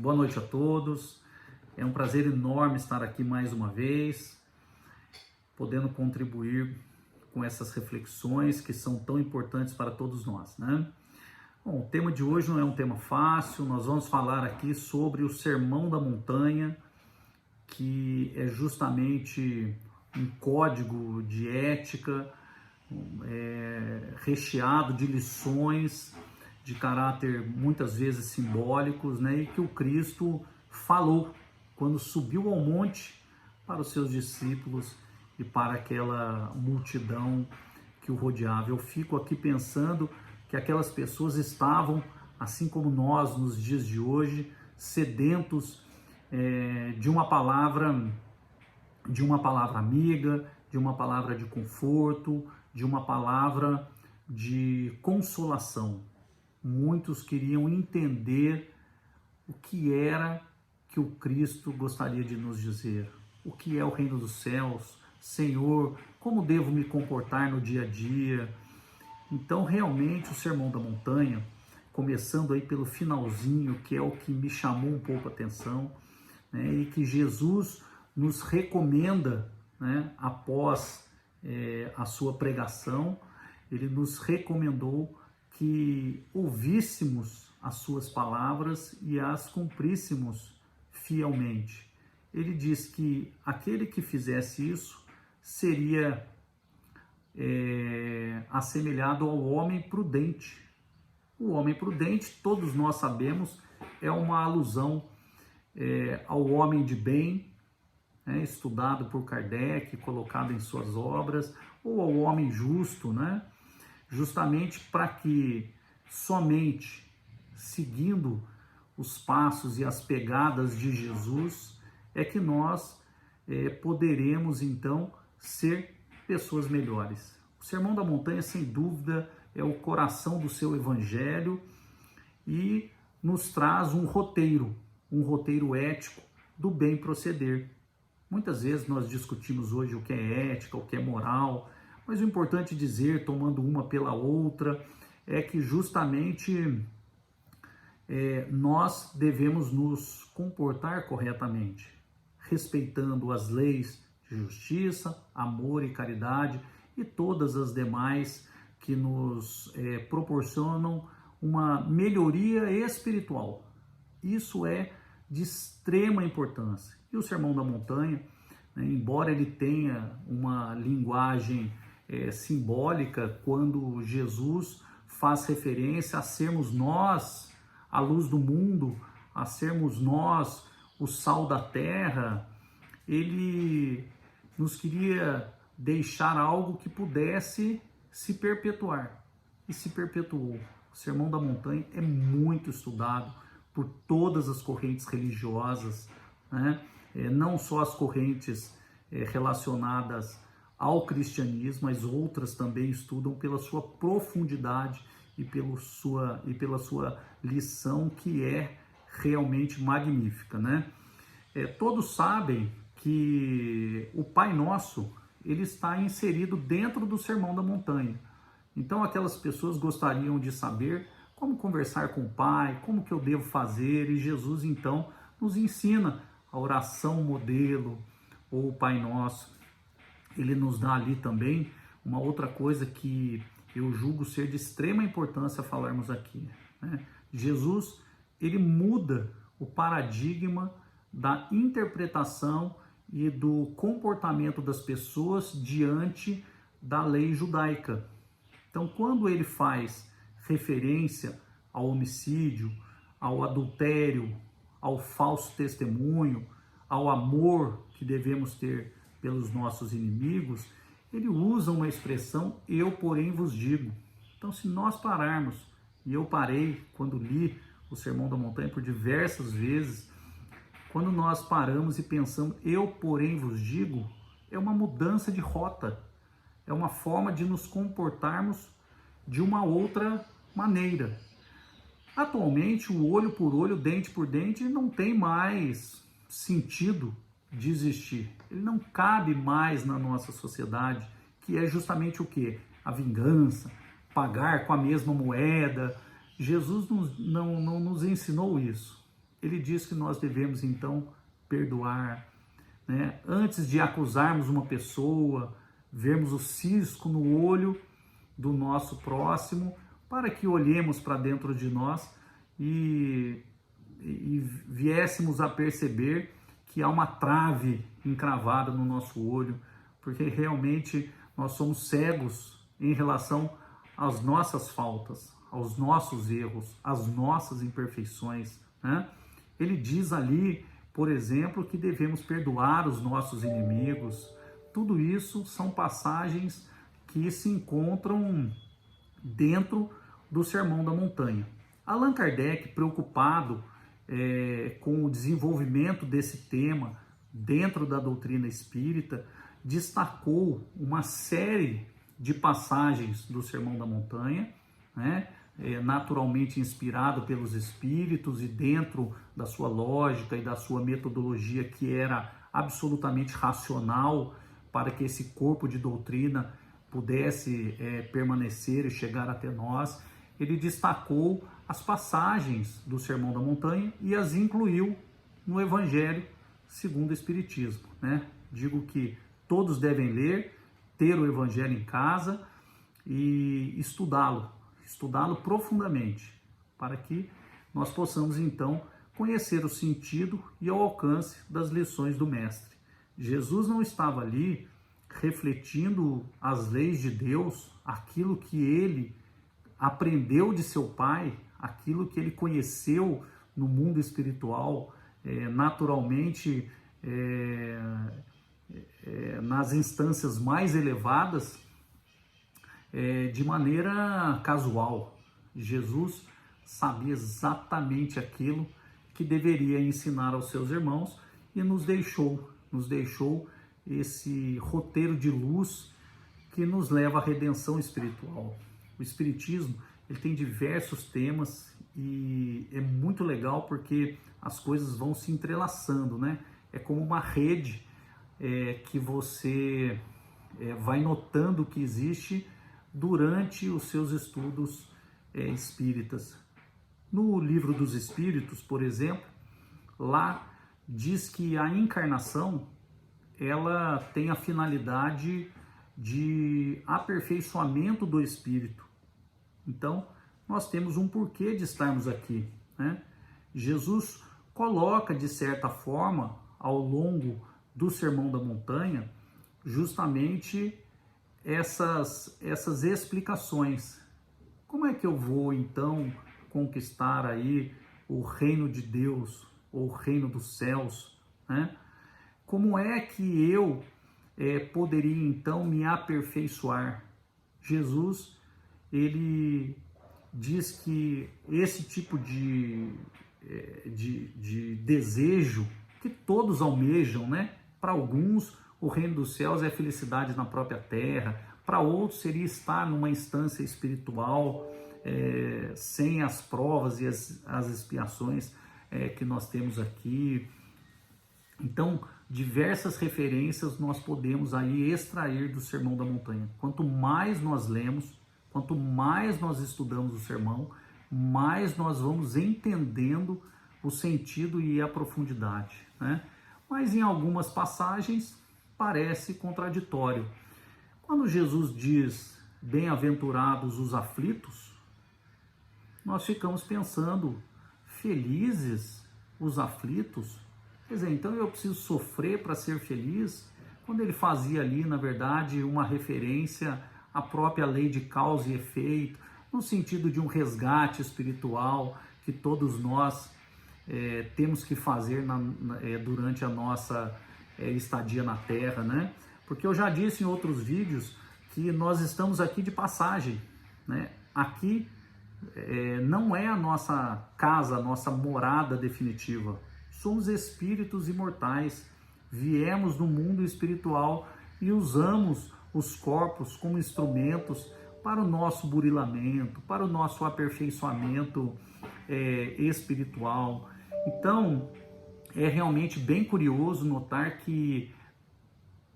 Boa noite a todos. É um prazer enorme estar aqui mais uma vez, podendo contribuir com essas reflexões que são tão importantes para todos nós, né? Bom, o tema de hoje não é um tema fácil. Nós vamos falar aqui sobre o Sermão da Montanha, que é justamente um código de ética, recheado de lições de caráter muitas vezes simbólicos, né? E que o Cristo falou quando subiu ao monte para os seus discípulos e para aquela multidão que o rodeava. Eu fico aqui pensando que aquelas pessoas estavam, assim como nós nos dias de hoje, sedentos de uma palavra amiga, de uma palavra de conforto, de uma palavra de consolação. Muitos queriam entender o que era que o Cristo gostaria de nos dizer. O que é o reino dos céus? Senhor, como devo me comportar no dia a dia? Então, realmente, o Sermão da Montanha, começando aí pelo finalzinho, que é o que me chamou um pouco a atenção, né, e que Jesus nos recomenda, né, após a sua pregação, ele nos recomendou que ouvíssemos as suas palavras e as cumpríssemos fielmente. Ele diz que aquele que fizesse isso seria assemelhado ao homem prudente. O homem prudente, todos nós sabemos, é uma alusão ao homem de bem, né, estudado por Kardec, colocado em suas obras, ou ao homem justo, né? Justamente para que somente seguindo os passos e as pegadas de Jesus é que nós poderemos então ser pessoas melhores. O Sermão da Montanha, sem dúvida, é o coração do seu evangelho e nos traz um roteiro ético do bem proceder. Muitas vezes nós discutimos hoje o que é ética, o que é moral, mas o importante dizer, tomando uma pela outra, é que justamente nós devemos nos comportar corretamente, respeitando as leis de justiça, amor e caridade e todas as demais que nos proporcionam uma melhoria espiritual. Isso é de extrema importância. E o Sermão da Montanha, né, embora ele tenha uma linguagem simbólica, quando Jesus faz referência a sermos nós a luz do mundo, a sermos nós o sal da terra, ele nos queria deixar algo que pudesse se perpetuar, e se perpetuou. O Sermão da Montanha é muito estudado por todas as correntes religiosas, né? Não só as correntes relacionadas ao cristianismo, mas outras também estudam pela sua profundidade e pela sua lição, que é realmente magnífica, né? Todos sabem que o Pai Nosso, ele está inserido dentro do Sermão da Montanha. Então aquelas pessoas gostariam de saber como conversar com o Pai, como que eu devo fazer, e Jesus então nos ensina a oração modelo, ou o Pai Nosso. Ele nos dá ali também uma outra coisa que eu julgo ser de extrema importância falarmos aqui, né? Jesus, ele muda o paradigma da interpretação e do comportamento das pessoas diante da lei judaica. Então, quando ele faz referência ao homicídio, ao adultério, ao falso testemunho, ao amor que devemos ter pelos nossos inimigos, ele usa uma expressão, eu porém vos digo. Então, se nós pararmos, e eu parei quando li o Sermão da Montanha por diversas vezes, quando nós paramos e pensamos, eu porém vos digo, é uma mudança de rota, é uma forma de nos comportarmos de uma outra maneira. Atualmente, o olho por olho, dente por dente, não tem mais sentido de existir. Ele não cabe mais na nossa sociedade, que é justamente o quê? A vingança, pagar com a mesma moeda. Jesus não nos ensinou isso. ele diz que nós devemos então perdoar, né? Antes de acusarmos uma pessoa, vermos o cisco no olho do nosso próximo, para que olhemos para dentro de nós e viéssemos a perceber que há uma trave encravada no nosso olho, porque realmente nós somos cegos em relação às nossas faltas, aos nossos erros, às nossas imperfeições, né? Ele diz ali, por exemplo, que devemos perdoar os nossos inimigos. Tudo isso são passagens que se encontram dentro do Sermão da Montanha. Allan Kardec, preocupado com o desenvolvimento desse tema dentro da doutrina espírita, destacou uma série de passagens do Sermão da Montanha, né? Naturalmente inspirado pelos espíritos e dentro da sua lógica e da sua metodologia, que era absolutamente racional, para que esse corpo de doutrina pudesse permanecer e chegar até nós. Ele destacou as passagens do Sermão da Montanha e as incluiu no Evangelho segundo o Espiritismo, né? Digo que todos devem ler, ter o Evangelho em casa e estudá-lo profundamente, para que nós possamos então conhecer o sentido e o alcance das lições do Mestre. Jesus não estava ali refletindo as leis de Deus, aquilo que ele aprendeu de seu Pai, aquilo que ele conheceu no mundo espiritual, naturalmente nas instâncias mais elevadas, de maneira casual. Jesus sabia exatamente aquilo que deveria ensinar aos seus irmãos e nos deixou esse roteiro de luz que nos leva à redenção espiritual. O Espiritismo, ele tem diversos temas e é muito legal porque as coisas vão se entrelaçando, né? É como uma rede que você vai notando que existe durante os seus estudos espíritas. No Livro dos Espíritos, por exemplo, lá diz que a encarnação ela tem a finalidade de aperfeiçoamento do espírito. Então, nós temos um porquê de estarmos aqui, né? Jesus coloca, de certa forma, ao longo do Sermão da Montanha, justamente essas explicações. Como é que eu vou, então, conquistar aí o reino de Deus, ou o reino dos céus, né? Como é que eu poderia, então, me aperfeiçoar? Jesus, ele diz que esse tipo de desejo que todos almejam, né? Para alguns, o reino dos céus é felicidade na própria terra, para outros seria estar numa instância espiritual, sem as provas e as expiações que nós temos aqui. Então, diversas referências nós podemos aí extrair do Sermão da Montanha. Quanto mais nós lemos, quanto mais nós estudamos o sermão, mais nós vamos entendendo o sentido e a profundidade, né? Mas em algumas passagens parece contraditório. Quando Jesus diz bem-aventurados os aflitos, nós ficamos pensando, felizes os aflitos? Quer dizer, então eu preciso sofrer para ser feliz? Quando ele fazia ali, na verdade, uma referência à própria lei de causa e efeito, no sentido de um resgate espiritual que todos nós temos que fazer durante a nossa estadia na Terra, né? Porque eu já disse em outros vídeos que nós estamos aqui de passagem, né? Aqui não é a nossa casa, a nossa morada definitiva. Somos espíritos imortais, viemos do mundo espiritual e usamos os corpos como instrumentos para o nosso burilamento, para o nosso aperfeiçoamento espiritual. Então, é realmente bem curioso notar que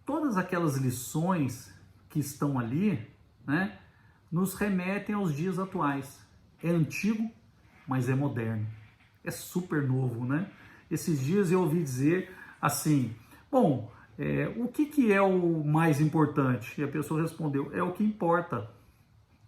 todas aquelas lições que estão ali, né, nos remetem aos dias atuais. É antigo, mas é moderno. é super novo, né? Esses dias eu ouvi dizer assim, bom, o que é o mais importante? E a pessoa respondeu, é o que importa,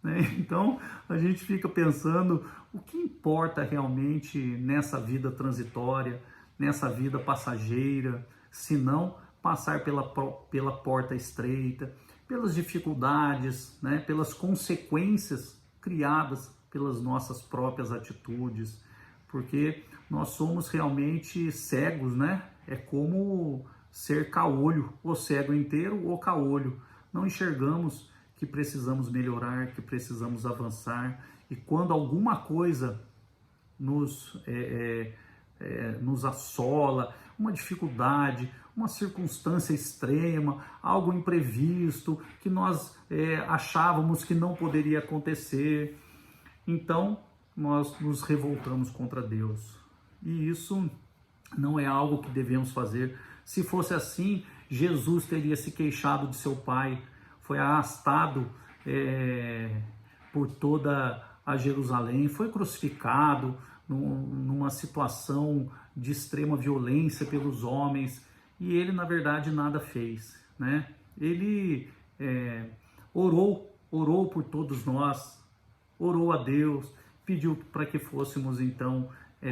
né? Então a gente fica pensando o que importa realmente nessa vida transitória, nessa vida passageira, se não passar pela porta estreita, pelas dificuldades, né? Pelas consequências criadas pelas nossas próprias atitudes, porque nós somos realmente cegos, né? É como ser caolho, ou cego inteiro ou caolho. Não enxergamos que precisamos melhorar, que precisamos avançar, e quando alguma coisa nos assola, uma dificuldade, uma circunstância extrema, algo imprevisto, que nós achávamos que não poderia acontecer, então nós nos revoltamos contra Deus. E isso não é algo que devemos fazer. Se fosse assim, Jesus teria se queixado de seu Pai, foi arrastado por toda a Jerusalém, foi crucificado numa situação de extrema violência pelos homens, e ele na verdade nada fez, né? Ele orou por todos nós, orou a Deus, pediu para que fôssemos então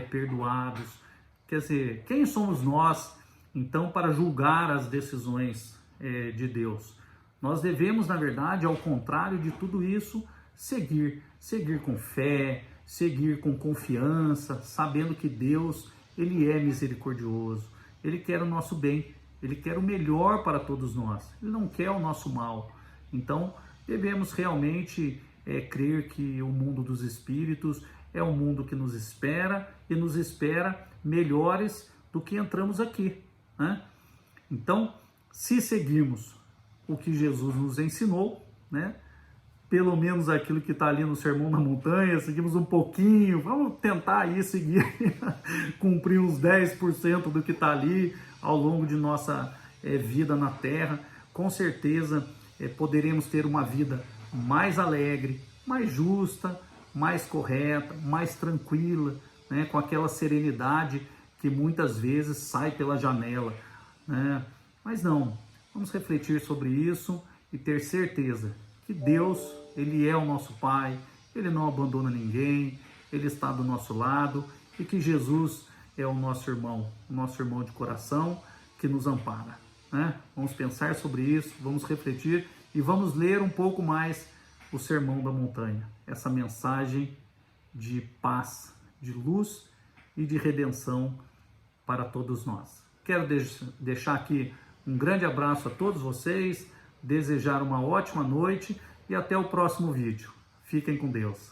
perdoados. Quer dizer, quem somos nós então para julgar as decisões de Deus? Nós devemos, na verdade, ao contrário de tudo isso, seguir com fé, seguir com confiança, sabendo que Deus, Ele é misericordioso, Ele quer o nosso bem, Ele quer o melhor para todos nós, Ele não quer o nosso mal. Então, devemos realmente crer que o mundo dos espíritos é um mundo que nos espera e nos espera melhores do que entramos aqui, né? Então, se seguirmos o que Jesus nos ensinou, né? Pelo menos aquilo que está ali no Sermão da Montanha, seguimos um pouquinho, vamos tentar aí seguir, cumprir uns 10% do que está ali ao longo de nossa vida na Terra, com certeza poderemos ter uma vida mais alegre, mais justa, mais correta, mais tranquila, né? Com aquela serenidade que muitas vezes sai pela janela, né? Mas não, vamos refletir sobre isso e ter certeza que Deus, Ele é o nosso Pai, Ele não abandona ninguém, Ele está do nosso lado, e que Jesus é o nosso irmão de coração que nos ampara, né? Vamos pensar sobre isso, vamos refletir e vamos ler um pouco mais o Sermão da Montanha, essa mensagem de paz, de luz e de redenção para todos nós. Quero deixar aqui um grande abraço a todos vocês, desejar uma ótima noite e até o próximo vídeo. Fiquem com Deus.